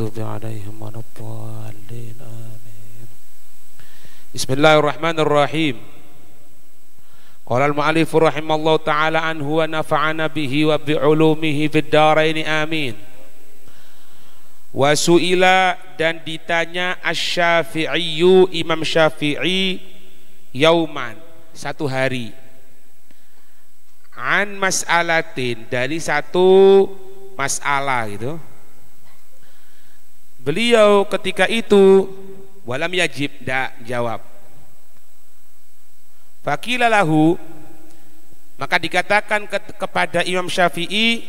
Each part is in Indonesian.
المغضوب عليهم ولا الضالين آمين. بسم الله الرحمن الرحيم. قال المؤلف رحمه الله تعالى عنه ونفعنا به وبعلومه في الدارين آمين. Wasu'ila, dan ditanya Asy-Syafi'iyyu, Imam Syafi'i, yauman, satu hari, an mas'alatin, dari satu masalah gitu. Beliau ketika itu walam yajib, tidak jawab. Faqila lahu, maka dikatakan kepada Imam Syafi'i,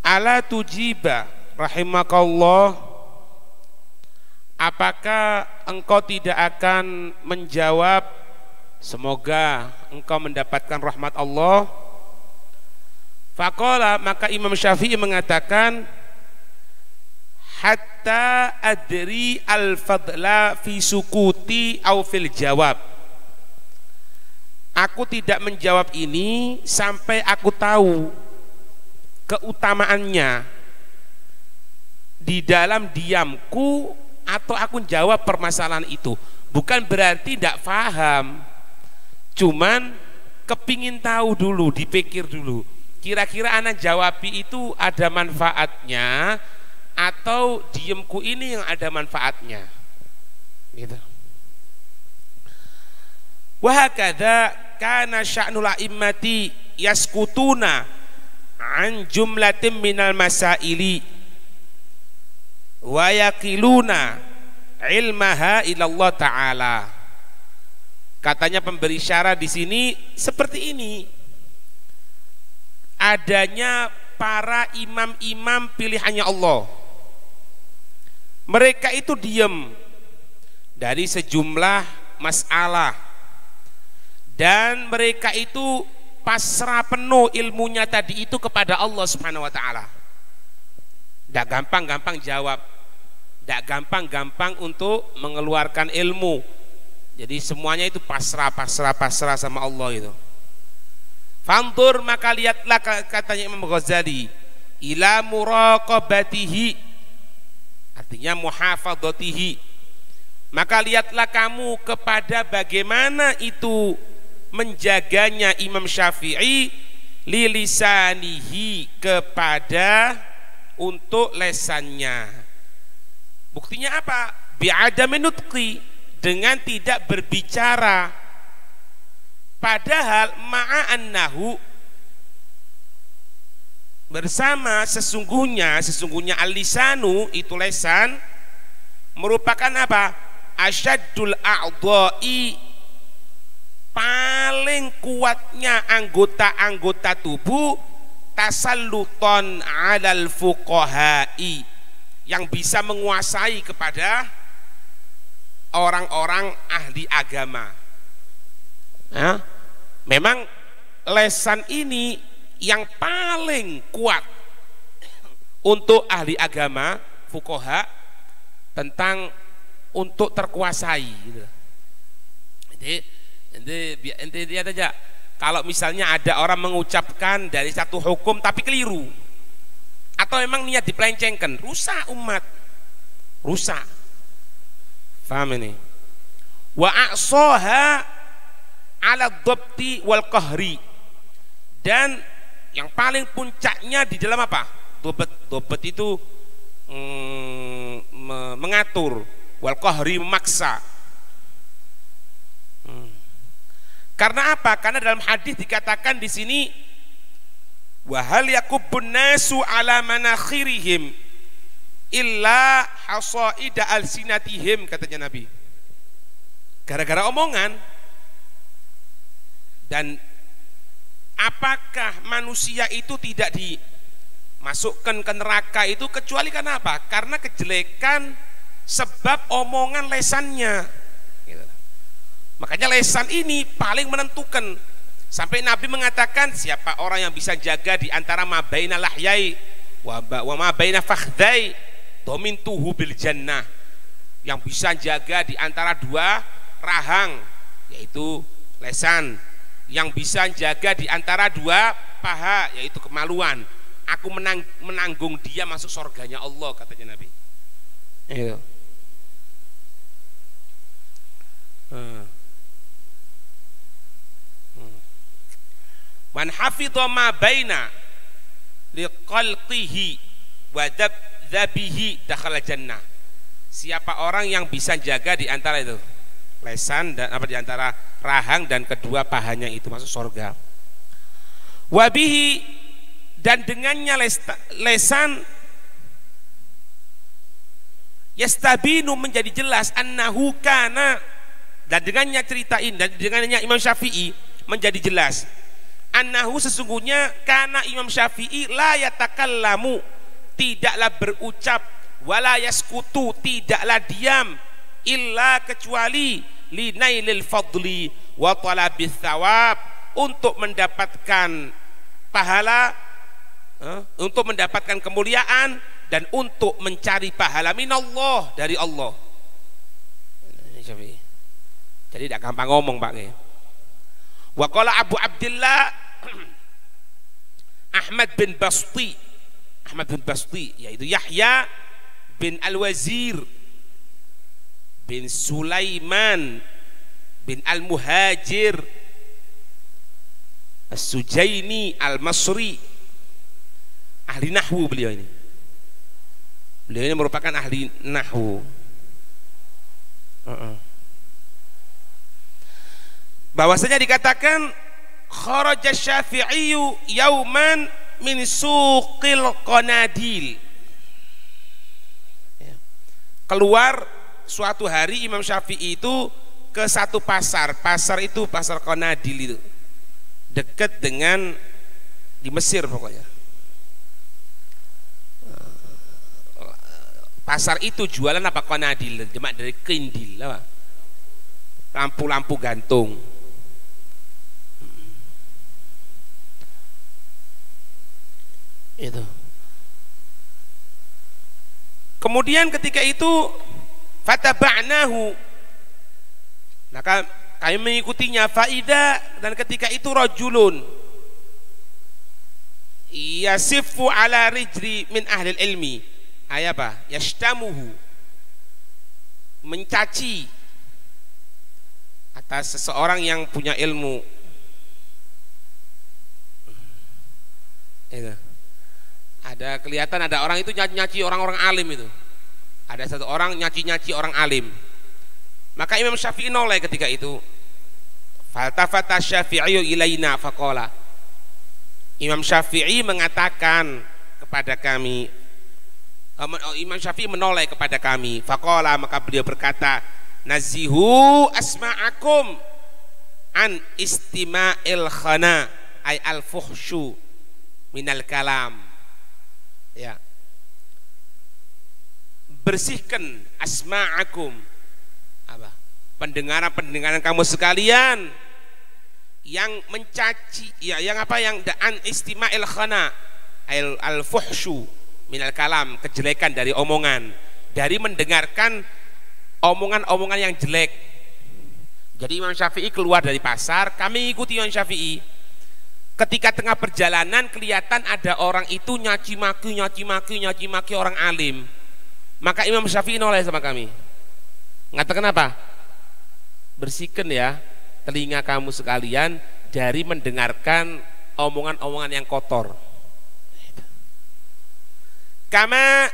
ala tujiba rahimakallah, apakah engkau tidak akan menjawab semoga engkau mendapatkan rahmat Allah? Faqala, maka Imam Syafi'i mengatakan, hatta adri al-fadla fi sukuti au fil jawab, aku tidak menjawab ini sampai aku tahu keutamaannya di dalam diamku atau aku jawab permasalahan itu. Bukan berarti tidak paham, cuman kepingin tahu dulu, dipikir dulu, kira-kira anak jawabi itu ada manfaatnya atau diamku ini yang ada manfaatnya gitu. Wa hakadha kana sya'nul a'immati yaskutuna an jumlatin minal masaili wa yaqiluna ilmaha ilallah ta'ala. Katanya pemberi syarah di sini seperti ini, adanya para imam-imam pilihannya Allah, mereka itu diam dari sejumlah masalah dan mereka itu pasrah penuh ilmunya tadi itu kepada Allah Subhanahu wa ta'ala. Tidak gampang-gampang jawab, tidak gampang-gampang untuk mengeluarkan ilmu. Jadi semuanya itu pasrah sama Allah itu. Fandur, maka lihatlah, katanya Imam Ghazali, ila muraqabatihi, artinya muhafadzatihi, maka lihatlah kamu kepada bagaimana itu menjaganya Imam Syafi'i lilisanihi, kepada untuk lesannya. Buktinya apa? Bi'adami nutqi, dengan tidak berbicara, padahal ma'annahu, bersama sesungguhnya al-lisanu itu lesan merupakan apa? Asyaddul a'dha'i, paling kuatnya anggota-anggota tubuh, tasalluton alal fuqaha'i, yang bisa menguasai kepada orang-orang ahli agama. Ya, memang lesan ini yang paling kuat untuk ahli agama, fuqaha, tentang untuk terkuasai gitu. Jadi lihat aja, kalau misalnya ada orang mengucapkan dari satu hukum tapi keliru, atau memang niat dipelencengkan, rusak umat, rusak. Faham ini? Wa aqsaha ala dhabti wal qahri, dan yang paling puncaknya di dalam apa? Dhabt itu mengatur, wal qahri memaksa. Karena apa? Karena dalam hadis dikatakan di sini, wa hal yakubbun nasu ala manakhirihim illa hasaida alsinatihim, katanya Nabi. Gara-gara omongan. Dan apakah manusia itu tidak dimasukkan ke neraka itu kecuali karena apa? Karena kejelekan sebab omongan lesannya. Makanya lesan ini paling menentukan. Sampai Nabi mengatakan, siapa orang yang bisa jaga di antara ma baina lahyai wa ma baina fakhdai domintuhu bil jannah, yang bisa jaga di antara dua rahang, yaitu lesan, yang bisa jaga di antara dua paha, yaitu kemaluan, aku menanggung dia masuk surganya Allah, katanya Nabi. Itu. Man hafidha ma baina liqalqihi wa dabdhabihi dakhala jannah. Siapa orang yang bisa jaga di antara itu lesan dan apa, di antara rahang dan kedua pahanya itu masuk surga. Wabihi, dan dengannya lesan yastabinu, menjadi jelas, annahu kana, dan dengannya ceritain, dan dengannya Imam Syafi'i menjadi jelas, annahu, sesungguhnya, kana Imam Syafi'i la yatakallamu, tidaklah berucap, wala yaskutu, tidaklah diam, illa, kecuali, linailil fadli wa talabis thawab, untuk mendapatkan pahala, untuk mendapatkan kemuliaan, dan untuk mencari pahala minallah, dari Allah. Jadi tidak gampang ngomong Pak. Wa qala Abu Abdillah Ahmad bin Basti, yaitu Yahya bin Al-Wazir bin Sulaiman bin Al-Muhajir As-Sujaini Al-Masri, ahli nahwu beliau ini. Beliau ini merupakan ahli nahwu. Bahwasanya dikatakan kharaja Syafi'iyyu yauman min suqil qanadil. Keluar suatu hari Imam Syafi'i itu ke satu pasar. Pasar itu pasar Qanadil itu, dekat dengan di Mesir pokoknya. Pasar itu jualan apa? Qanadil, jemak dari kindil, apa? Lampu-lampu gantung. Itu. Kemudian ketika itu fataba'nahu, maka kami mengikutinya. Faida, dan ketika itu rajulun yasifu ala rijli min ahli ilmi, apa? Yashtamuhu, mencaci atas seseorang yang punya ilmu. Itu. Ada kelihatan ada orang itu nyaci-nyaci orang-orang alim itu. Ada satu orang nyaci-nyaci orang alim. Maka Imam Syafi'i noleh ketika itu. Faltafata Syafi'i ilaina faqala. Imam Syafi'i mengatakan kepada kami, Imam Syafi'i menoleh kepada kami. Faqala, maka beliau berkata, nazihu asma'akum an istima'il khana ay al-fuhsyu minal kalam. Ya, bersihkan asma'akum, apa, pendengaran kamu sekalian yang mencaci, ya, yang apa, yang da'an istima'il khana al-fuhsyu minal kalam, kejelekan dari omongan, dari mendengarkan omongan-omongan yang jelek. Jadi Imam Syafi'i keluar dari pasar, kami ikuti Imam Syafi'i. Ketika tengah perjalanan kelihatan ada orang itu nyaci maki orang alim. Maka Imam Syafi'i noleh sama kami. Ngatakan apa? Bersihkan ya telinga kamu sekalian dari mendengarkan omongan-omongan yang kotor. Kama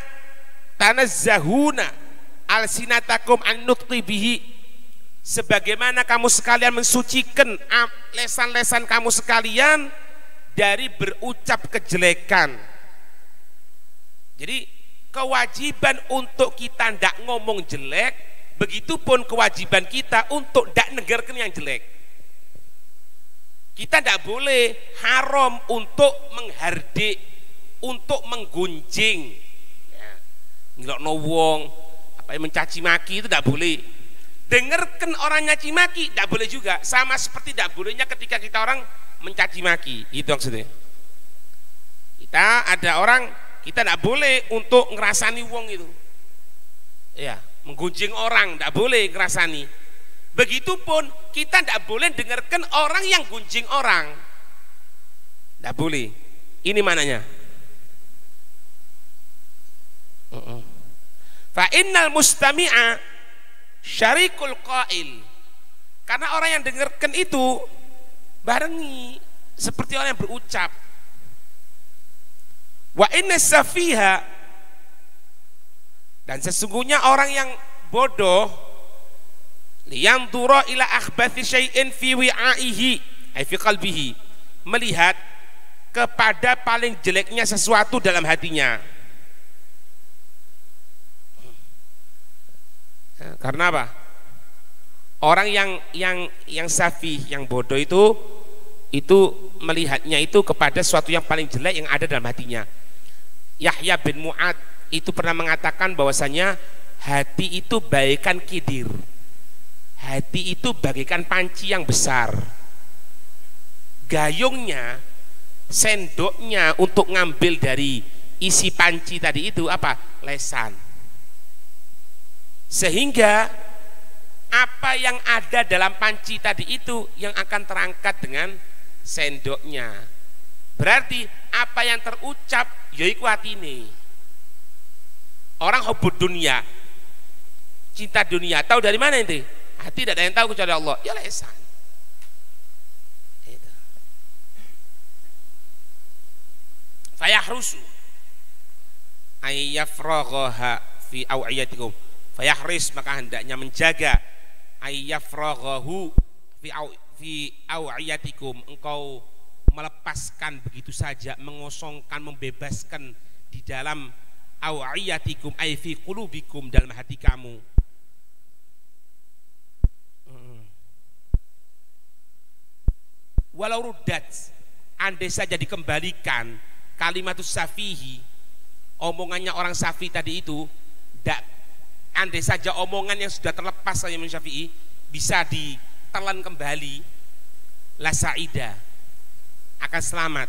tanazzahuna alsinatakum an nutqi bihi, sebagaimana kamu sekalian mensucikan lesan-lesan kamu sekalian dari berucap kejelekan. Jadi kewajiban untuk kita tidak ngomong jelek, begitupun kewajiban kita untuk tidak negarkan yang jelek. Kita tidak boleh, haram untuk menghardik, untuk menggunjing, ya, ngilokno wong, apa yang mencaci maki itu tidak boleh. Dengarkan orang nyaci maki tidak boleh juga, sama seperti tidak bolehnya ketika kita orang mencaci maki. Itu maksudnya. Kita ada orang, kita tidak boleh untuk ngerasani wong itu, ya, menggunjing orang tidak boleh ngerasani. Begitupun kita tidak boleh dengarkan orang yang gunjing orang, tidak boleh. Ini mananya. Fa innal mustami'a syarikul qail. Karena orang yang dengarkan itu barengi seperti orang yang berucap. Wa inna safiha, dan sesungguhnya orang yang bodoh, liyandura ila akhbathi syai'in fi wi'aihi ay fi qalbihi, melihat kepada paling jeleknya sesuatu dalam hatinya. Karena apa? Orang yang safi, yang bodoh itu melihatnya itu kepada sesuatu yang paling jelek yang ada dalam hatinya. Yahya bin Mu'ad itu pernah mengatakan bahwasanya hati itu bagaikan kidir. Hati itu bagaikan panci yang besar. Gayungnya, sendoknya untuk ngambil dari isi panci tadi itu apa? Lesan. Sehingga apa yang ada dalam panci tadi itu yang akan terangkat dengan sendoknya. Berarti apa yang terucap yaiku hatine. Orang hubud dunia, cinta dunia, tahu dari mana itu? Hati tidak ada yang tahu kecuali Allah. Ya lesan. Fayahrusu ayyafraghaha fi aw'iyatikum. Fayahris, maka hendaknya menjaga ayyafraghahu fi aw'iyatikum, engkau melepaskan begitu saja, mengosongkan, membebaskan di dalam aw'iyatikum ay fi qulubikum, dalam hati kamu. Walau ruddat, andai saja dikembalikan kalimatus safihi, omongannya orang safi tadi itu, andai saja omongan yang sudah terlepas saya Imam Syafi'i bisa ditelan kembali, la sa'ida, akan selamat,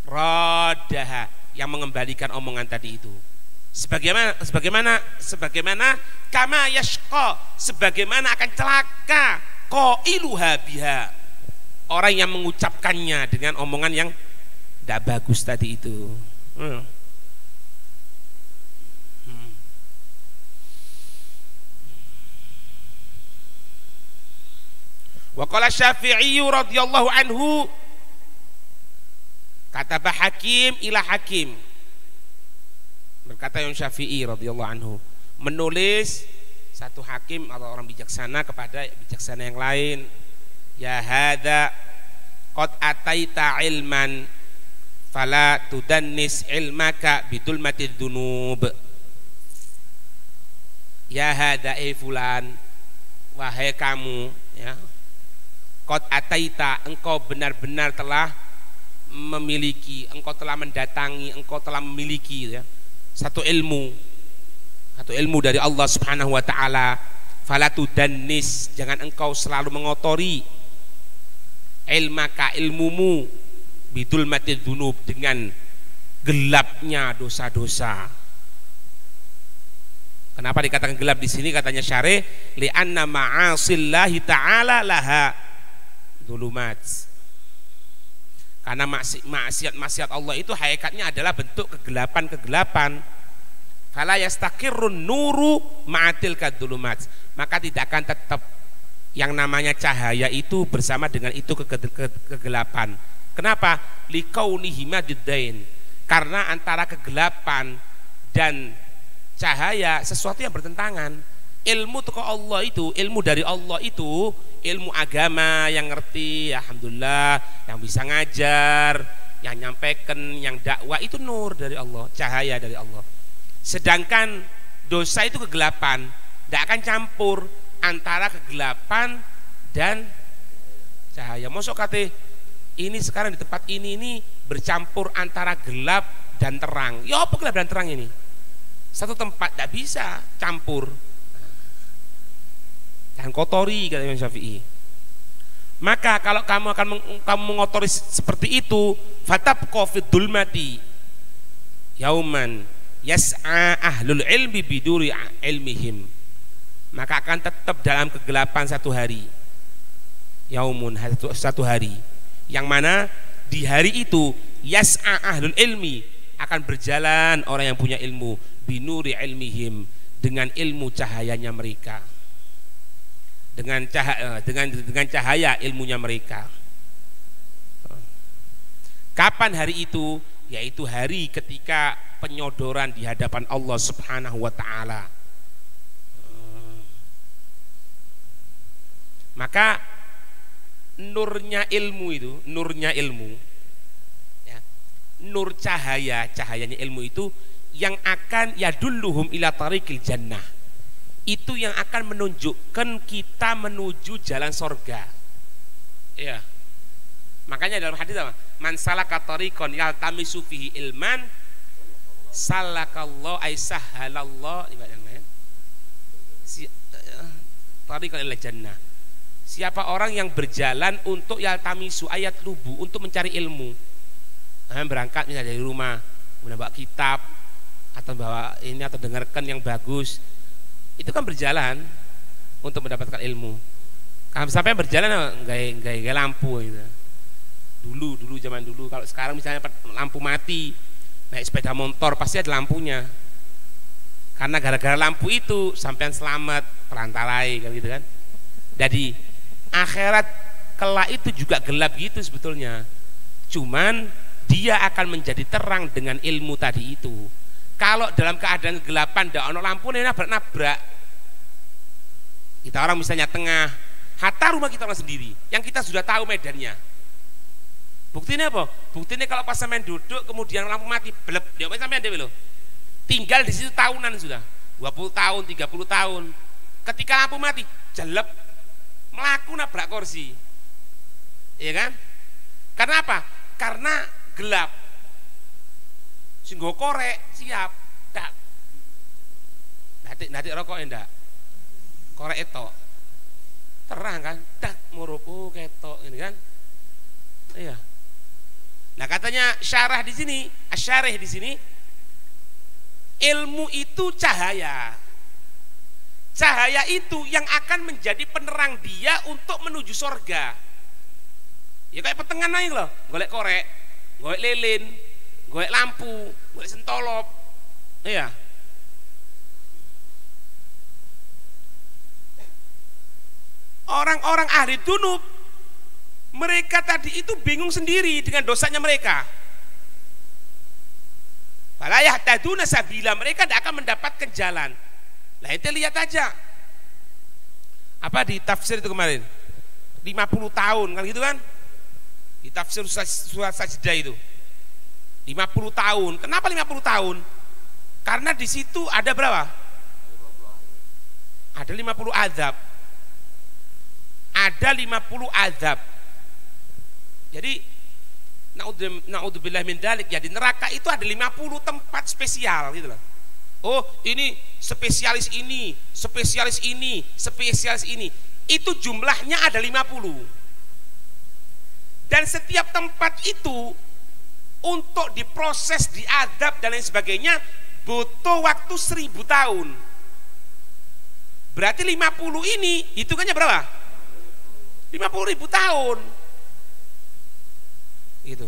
radaha, yang mengembalikan omongan tadi itu. Sebagaimana kama yashqa, sebagaimana akan celaka qailuha biha, orang yang mengucapkannya dengan omongan yang tidak bagus tadi itu. Wa qala Syafi'i radhiyallahu anhu, kata Hakim ila Hakim, berkata yang Syafi'i radhiyallahu anhu, menulis satu hakim atau orang bijaksana kepada bijaksana yang lain, ya hadza qad ataita ilman fala tudannis ilmaka bidulmatid dzunub. Ya hadza fulan, wahai kamu, ya, qad ataita, engkau benar-benar telah memiliki, engkau telah mendatangi, engkau telah memiliki, ya, satu ilmu dari Allah Subhanahu wa taala. Fala tudannis, jangan engkau selalu mengotori ilmaka, ilmumu, bidul matid dzunub, dengan gelapnya dosa-dosa. Kenapa dikatakan gelap di sini? Katanya syarih, li'anna ma'asillahi ta'ala laha dzulumat. Karena maksiat Allah itu hakikatnya adalah bentuk kegelapan-kegelapan. Fala yastaqirrun nuru ma'atil kadzulumat, maka tidak akan tetap yang namanya cahaya itu bersama dengan itu kegelapan. Kenapa? Liqaunihi madiddain, karena antara kegelapan dan cahaya sesuatu yang bertentangan. Ilmu teko Allah itu, ilmu dari Allah itu, ilmu agama yang ngerti, alhamdulillah, yang bisa ngajar, yang nyampaikan, yang dakwah, itu nur dari Allah, cahaya dari Allah. Sedangkan dosa itu kegelapan, tidak akan campur antara kegelapan dan cahaya. Mosok kate ini sekarang di tempat ini bercampur antara gelap dan terang. Ya apa gelap dan terang ini? Satu tempat tidak bisa campur. Jangan kotori, kata Imam Syafi'i. Maka kalau kamu mengotori seperti itu, fatabqa fid dulmati yauman yas'a ahlul ilmi biduri ilmihim, maka akan tetap dalam kegelapan satu hari. Yaumun, satu hari, yang mana di hari itu yas'a ahlul ilmi, akan berjalan orang yang punya ilmu, binuri ilmihim, dengan ilmu cahayanya mereka, dengan cahaya ilmunya mereka. Kapan hari itu? Yaitu hari ketika penyodoran di hadapan Allah Subhanahu wa taala. Maka nurnya ilmu itu, nurnya ilmu ya, nur cahayanya ilmu itu yang akan yadulluhum ila tariqil jannah, itu yang akan menunjukkan kita menuju jalan sorga ya. Makanya dalam hadis apa? Man salaka tariqan yaltamisu fihi ilman salakallahu ay sahhalallahu tariqan ila jannah. Siapa orang yang berjalan untuk yaltamisu ayat lubu, untuk mencari ilmu, berangkat misalnya dari rumah, kemudian bawa kitab atau bawa ini atau dengarkan yang bagus, itu kan berjalan untuk mendapatkan ilmu. Kalau sampai berjalan nggak lampu gitu. Dulu zaman dulu, kalau sekarang misalnya lampu mati, naik sepeda motor pasti ada lampunya. Karena gara-gara lampu itu sampean selamat perantalai kan gitu kan. Jadi akhirat kelak itu juga gelap gitu sebetulnya. Cuman dia akan menjadi terang dengan ilmu tadi itu. Kalau dalam keadaan kegelapan ndak ono lampu nabrak. Kita orang misalnya tengah hatta rumah kita orang sendiri, yang kita sudah tahu medannya. Buktinya apa? Buktinya kalau pas sampean duduk kemudian lampu mati, blep, dia sampean dhewe lho. Tinggal di situ tahunan sudah. 20 tahun, 30 tahun. Ketika lampu mati, jelep, melaku nabrak kursi. Iya kan? Karena apa? Karena gelap. Sing nggo korek siap. Dak. Nanti rokok enggak. Korek itu. Terang kan? Dak murupu ketok ini kan? Iya. Nah, katanya syarah di sini, asyarih di sini, ilmu itu cahaya. Cahaya itu yang akan menjadi penerang dia untuk menuju surga. Ya kayak petengan aja loh, golek korek, golek lilin, golek lampu, golek sentolop. Iya. Orang-orang ahli dunub, mereka tadi itu bingung sendiri dengan dosanya mereka. Fala yahtaduna sabila, mereka tidak akan mendapatkan jalan. Lah itu lihat aja. Apa di tafsir itu kemarin? 50 tahun kan gitu kan? Di tafsir surat Sajdah itu. 50 tahun. Kenapa 50 tahun? Karena di situ ada berapa? Ada 50 azab. Ada 50 azab. Jadi naudzubillah min dzalik, ya di neraka itu ada 50 tempat spesial gitu loh. Oh, ini spesialis ini, spesialis ini, spesialis ini. Itu jumlahnya ada 50. Dan setiap tempat itu untuk diproses, diadab dan lain sebagainya butuh waktu 1000 tahun. Berarti 50 ini hitungannya berapa? 50.000 tahun. Gitu.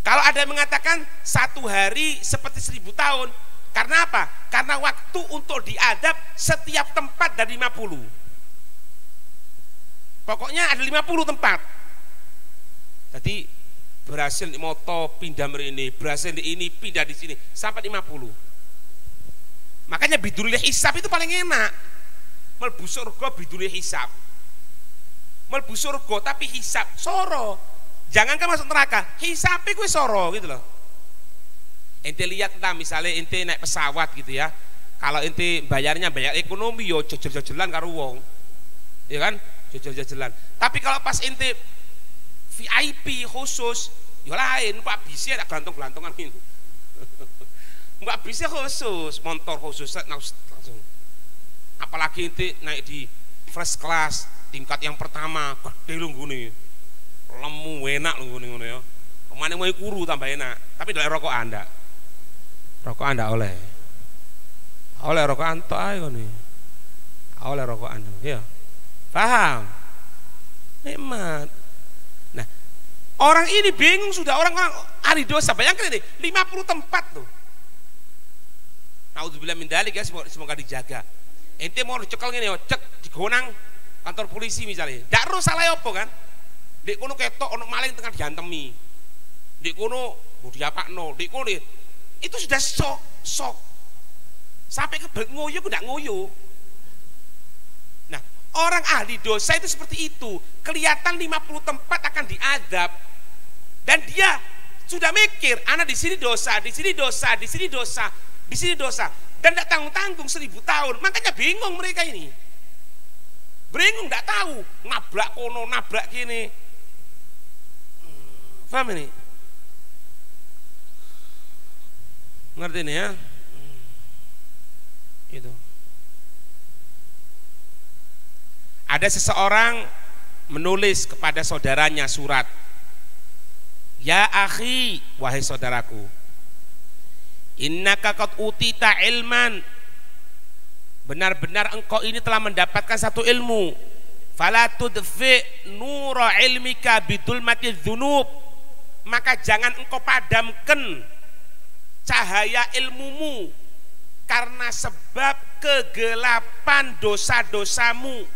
Kalau ada yang mengatakan satu hari seperti 1000 tahun, karena apa? Karena waktu untuk diadab setiap tempat dari 50. Pokoknya ada 50 tempat. Jadi berhasil di moto pindah merini, berhasil di ini pindah di sini sampai 50. Makanya bidulil hisab itu paling enak. Melbu surga bidulil hisab. Melbu surga tapi hisab soro. Jangankan masuk neraka, hisapnya gue soro gitu loh. Ente lihat lah, misalnya ente naik pesawat gitu ya. Kalau ente bayarnya bayar ekonomi, yo jejel-jejelan karo wong, ya kan, jejel-jejelan. Tapi kalau pas ente VIP khusus, yo lain, Pak bisa ada gelantung-gelantungan gitu. Nggak bisa khusus, motor khusus langsung. Apalagi ente naik di first class tingkat yang pertama, gede lu gini. Lemu enak loh ngono ya. Kemana mau kuru tambah enak. Tapi dari rokok Anda. Rokok Anda oleh rokok anto ayo nih. Oleh rokok Anda. Ya. Paham? Nikmat. Nah, orang ini bingung sudah, orang-orang ahli dosa. Bayangkan ini 50 tempat tuh. naudzubillah min dzalik ya, semoga dijaga. Ente mau dicekel ngene yo, cek digonang kantor polisi misalnya. Ndak ero salah apa kan? Dek kono ketok ono maling tengah diantemi. Dek kono diapakno, dek kono itu sudah sok. Sampai ke ngoyo ku ndak ngoyo. Nah, orang ahli dosa itu seperti itu. Kelihatan 50 tempat akan diadab. Dan dia sudah mikir, anak di sini dosa, di sini dosa, di sini dosa, di sini dosa, dan tidak tanggung-tanggung 1000 tahun. Makanya bingung mereka ini. Bingung, tidak tahu, nabrak kono, nabrak kini. Paham ini? Ngerti ini ya? Itu. Ada seseorang menulis kepada saudaranya surat. Ya akhi, wahai saudaraku, innaka qad utita ilman, benar-benar engkau ini telah mendapatkan satu ilmu. Fala tudfi nura ilmika bidulmati dzunub, maka jangan engkau padamkan cahaya ilmumu karena sebab kegelapan dosa-dosamu.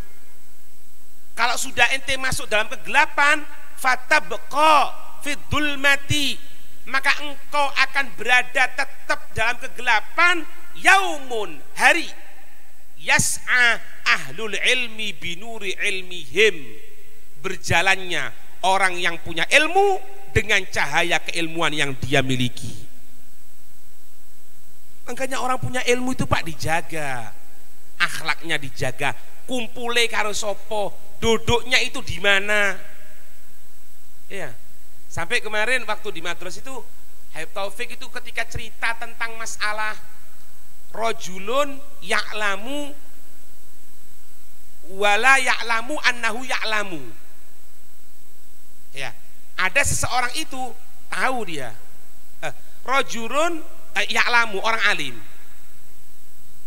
Kalau sudah ente masuk dalam kegelapan, fatabqa fidulmati, maka engkau akan berada tetap dalam kegelapan. Yaumun, hari, yas'a ahlul ilmi binuri ilmihim, berjalannya orang yang punya ilmu dengan cahaya keilmuan yang dia miliki. Makanya orang punya ilmu itu Pak dijaga, akhlaknya dijaga, kumpule karo sopo, duduknya itu di mana. Ya. Sampai kemarin waktu di Madras itu Habib Taufik itu ketika cerita tentang masalah rojulun ya'lamu wala ya'lamu annahu ya'lamu. Ya, ada seseorang itu tahu dia. Rojulun ya'lamu, orang alim.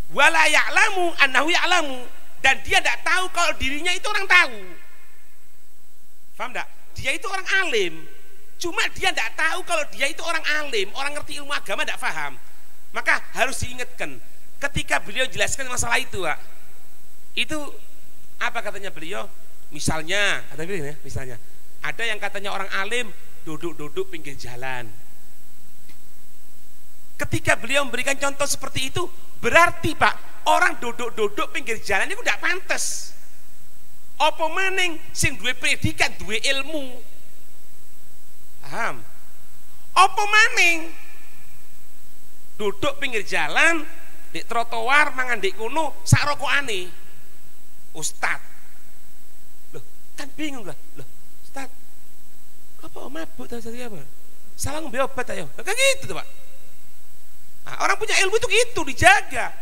Wala ya'lamu annahu ya'lamu, dan dia tidak tahu kalau dirinya itu orang tahu. Paham enggak? Dia itu orang alim. Cuma dia tidak tahu kalau dia itu orang alim, orang ngerti ilmu agama tidak paham. Maka harus diingatkan. Ketika beliau jelaskan masalah itu, Pak, itu apa katanya beliau? Misalnya, kata beliau ya, misalnya ada yang katanya orang alim duduk-duduk pinggir jalan. Ketika beliau memberikan contoh seperti itu, berarti Pak, orang duduk-duduk pinggir jalan itu tidak pantas. Apa maning sing duwe predikat, duwe ilmu. Paham? Apa maning duduk pinggir jalan di trotoar mangan di kono sak rokokane. Ustad. Loh, kan bingung lah. Loh, Ustad. Apa mabuk tadi apa? Salah ngombe obat ayo. Kayak gitu tuh, Pak. Nah, orang punya ilmu itu gitu dijaga.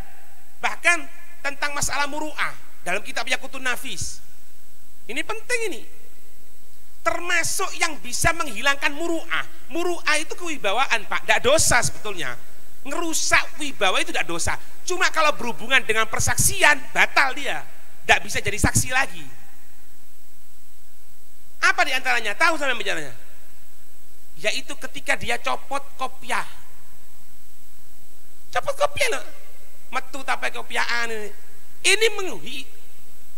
Bahkan tentang masalah muru'ah dalam kitab Yaqutun Nafis. Ini penting ini. Termasuk yang bisa menghilangkan muru'ah. Muru'ah itu kewibawaan Pak, tidak dosa sebetulnya. Ngerusak wibawa itu tidak dosa. Cuma kalau berhubungan dengan persaksian, batal dia. Tidak bisa jadi saksi lagi. Apa diantaranya? Tahu sampai bicaranya? Yaitu ketika dia copot kopiah. Copot kopiah loh. Metu tapai kopiahan ini. Ini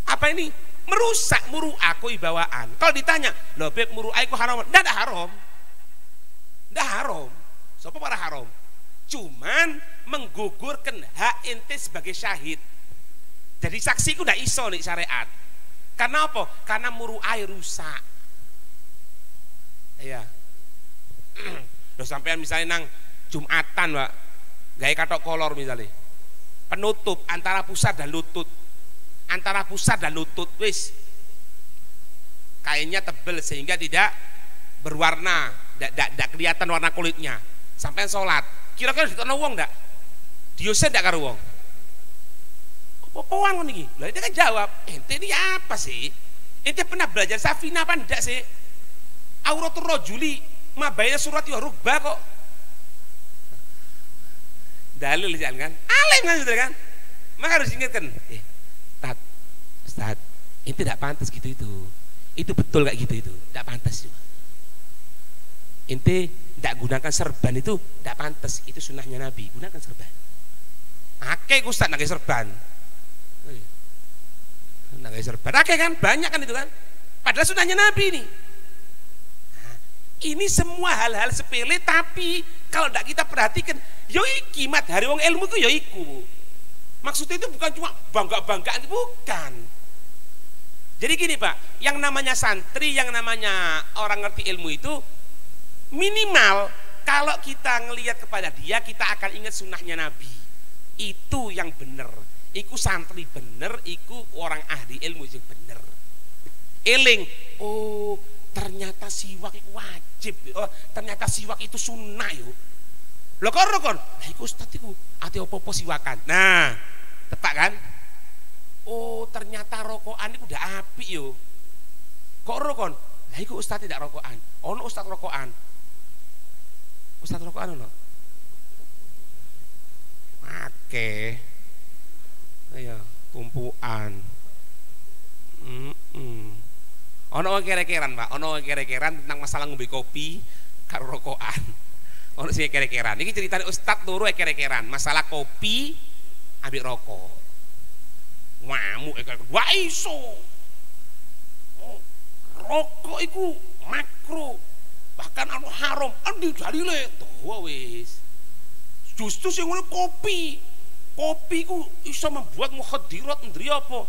apa ini? Merusak muru'ah kewibawaan. Kalau ditanya, loh beb muru'ah itu haram? Tidak haram. Tidak haram. Siapa para haram? Cuman menggugurkan hak ente sebagai syahid. Jadi saksi itu tidak iso nih syariat. Karena apa? Karena muru'ah rusak. Iya. Loh sampean misalnya nang Jumatan Pak, gaya katok kolor misalnya. Penutup antara pusat dan lutut. Antara pusat dan lutut wis kainnya tebel sehingga tidak berwarna, tidak kelihatan warna kulitnya. Sampai sholat, kira-kira ditono wong ndak? Diusen ndak karo wong? Apa-apaan ngono iki? Lah itu kan jawab, ente ini apa sih? Ente pernah belajar Safina apa ndak sih? Auratul rajuli mabaina surat wa rukbah kok. Dalil jangan kan? Alim kan? Maka harus ingatkan. Ustaz, ini tidak pantas gitu itu. Itu betul kayak gitu itu, tidak pantas juga. Ente tidak gunakan serban itu tidak pantas, itu sunnahnya Nabi, gunakan serban. Akeh ustaz nangge serban. Nangge serban. Akeh kan, banyak kan itu kan. Padahal sunahnya Nabi ini. Nah, ini semua hal-hal sepele tapi kalau tidak kita perhatikan, yo iki mat hari wong ilmu itu yo iku. Maksudnya itu bukan cuma bangga-banggaan, bukan. Jadi gini Pak, yang namanya santri, yang namanya orang ngerti ilmu itu minimal kalau kita ngelihat kepada dia, kita akan ingat sunnahnya Nabi. Itu yang benar. Iku santri bener, iku orang ahli ilmu yang bener. Eling, oh ternyata siwak itu wajib, oh ternyata siwak itu sunnah yo. Loh kon, nah iku ustaz iku ati opo-opo siwakan. Nah, tepak kan? Oh ternyata rokokan itu udah apik yo. Kok rokon? Lah iku ustaz tidak rokokan. Ono ustaz rokokan. Ustaz rokokan ono. Oke. Ayo, tumpuan. Ono kere-keran, Pak. Ono kere-keran tentang masalah ngombe kopi karo rokokan. Ono sing kere-keran. Iki ceritane ustaz turu kere-keran, masalah kopi ambek rokok. Ngamuk wah iso. Rokok iku makro, bahkan anu haram. Andi dalile tuwa wis. Justru sing ngono kopi. Kopi ku iso membuat mukhadirat ndri apa?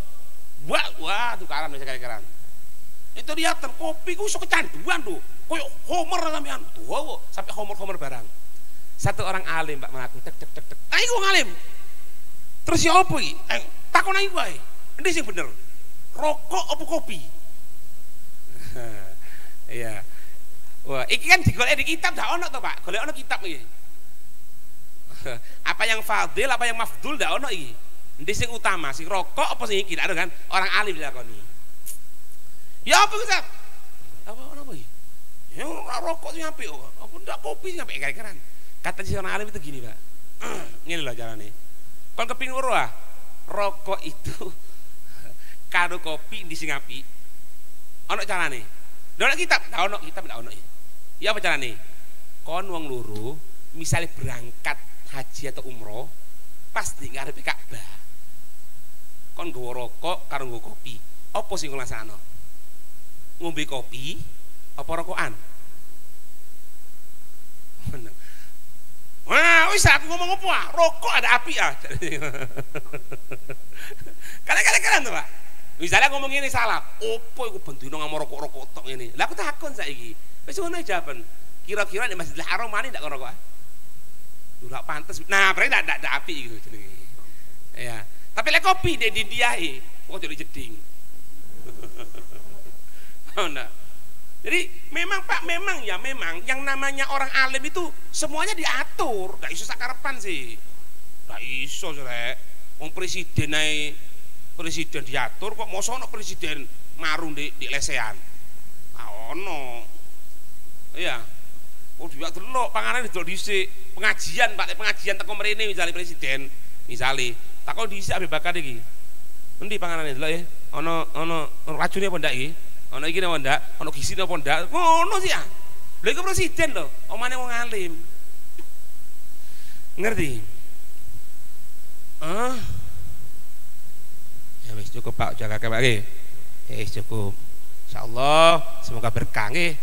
Wah tukaran wis kere-keran. Itu lihat kopi ku iso kecanduan lho. Koyo homer sampean. Tuwa sampai homer barang. Satu orang alim Pak melaku tek. Ayo ngalim. Terus ya apa iki? Takon ae wae. Endi sing bener? Rokok apa kopi? Iya. Wah, iki kan digolek di kitab dak ono to, Pak. Golek ono kitab iki. Apa yang fadil, apa yang mafdul dak ono iki. Endi sing utama, sing rokok apa sing iki? Dak kan? Orang alim dilakoni. Ya apa Ustaz? Apa iki? Ya rokok sing apik kok. Apa ndak kopi sing apik kira-kira. Kata si orang alim itu gini, Pak. Ngene lho carane. Kon kepingin weruh ah. Rokok itu karo kopi di sing apik. Ono carane. Ono kitab, ono kitab ndak ono. Ya apa carane? Kon wong loro misalnya berangkat haji atau umroh pasti ngarepe Ka'bah. Kon nggawa rokok karo nggawa kopi. Apa sing ngrasakno? Ngombe kopi apa rokokan? Wah, wis aku ngomong apa? Rokok ada api ah. Kalian tuh Pak. Misalnya ngomong ini salah, opo iku bendino ngomong rokok tok ngene. Lah aku takon saiki. Wis ngono jawaban. Kira-kira di Masjidil Haram mani ndak ngerokok? Ora pantes. Nah, berarti ndak api gitu jenenge. Ya. Tapi lek kopi di diae, kok jadi jeding. Oh enggak. Jadi memang Pak, memang yang namanya orang alim itu semuanya diatur, gak iso sakarepan sih. Gak iso rek. Wong presiden diatur kok mosok ono presiden marung di lesehan. Ono. Iya. Oh juga delok panganan delok dhisik. Pengajian Pak, pengajian teko mrene misalnya presiden, misale takon dhisik Abu Bakar iki. Endi panganane delok ya? Ono racune apa ndak iki? Ono iki napa ndak? Ono gisine apa ndak? Ngono sih ah. Lha iku presiden lho, omane wong alim. Ngerti? Ya wis cukup Pak, jaga Pak nggih. Wis cukup. Insyaallah semoga berkah nggih.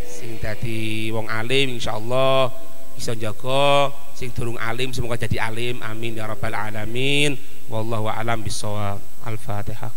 Sing dadi wong alim insyaallah bisa jaga, sing durung alim semoga jadi alim. Amin ya rabbal alamin. Wallahu a'lam bissawab. Al-Fatihah.